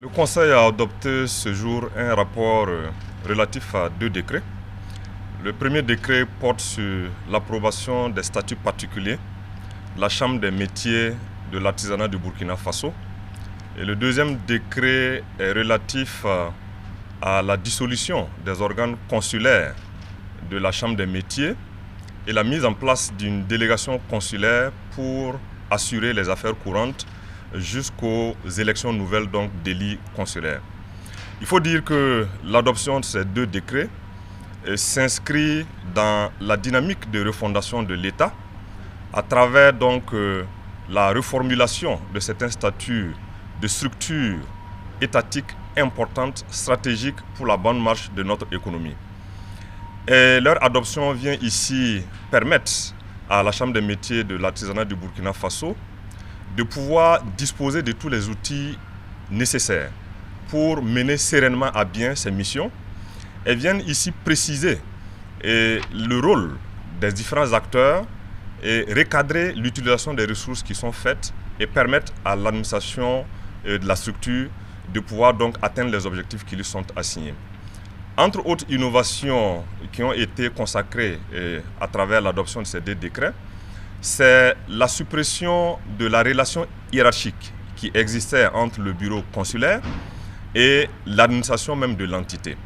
Le Conseil a adopté ce jour un rapport relatif à deux décrets. Le premier décret porte sur l'approbation des statuts particuliers de la Chambre des métiers de l'artisanat du Burkina Faso. Et le deuxième décret est relatif à la dissolution des organes consulaires de la Chambre des métiers et la mise en place d'une délégation consulaire pour assurer les affaires courantes jusqu'aux élections nouvelles d'élus consulaires. Il faut dire que l'adoption de ces deux décrets s'inscrit dans la dynamique de refondation de l'État à travers la reformulation de certains statuts de structures étatiques importantes, stratégiques pour la bonne marche de notre économie. Et leur adoption vient ici permettre à la Chambre des métiers de l'artisanat du Burkina Faso de pouvoir disposer de tous les outils nécessaires pour mener sereinement à bien ses missions. Elles viennent ici préciser le rôle des différents acteurs et recadrer l'utilisation des ressources qui sont faites et permettre à l'administration de la structure de pouvoir atteindre les objectifs qui lui sont assignés. Entre autres innovations qui ont été consacrées à travers l'adoption de ces deux décrets, c'est la suppression de la relation hiérarchique qui existait entre le bureau consulaire et l'administration même de l'entité.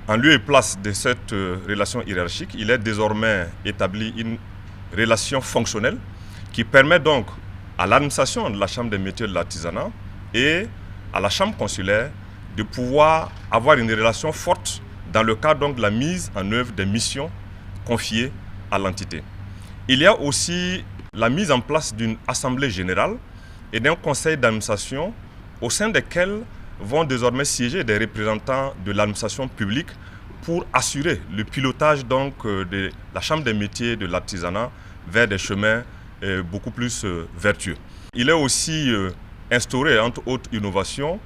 En lieu et place de cette relation hiérarchique, il est désormais établi une relation fonctionnelle qui permet donc à l'administration de la Chambre des métiers de l'artisanat et à la Chambre consulaire de pouvoir avoir une relation forte dans le cadre de la mise en œuvre des missions confiées à l'entité. Il y a aussi la mise en place d'une assemblée générale et d'un conseil d'administration au sein desquels vont désormais siéger des représentants de l'administration publique pour assurer le pilotage de la Chambre des métiers de l'artisanat vers des chemins beaucoup plus vertueux. Il est aussi instauré, entre autres innovations,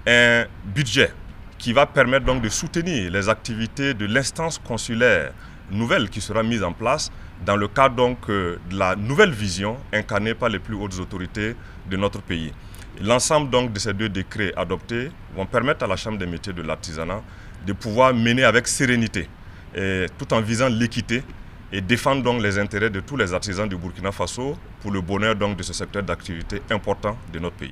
un budget qui va permettre de soutenir les activités de l'instance consulaire nouvelle qui sera mise en place dans le cadre de la nouvelle vision incarnée par les plus hautes autorités de notre pays. L'ensemble de ces deux décrets adoptés vont permettre à la Chambre des métiers de l'artisanat de pouvoir mener avec sérénité, tout en visant l'équité et défendre les intérêts de tous les artisans du Burkina Faso pour le bonheur de ce secteur d'activité important de notre pays.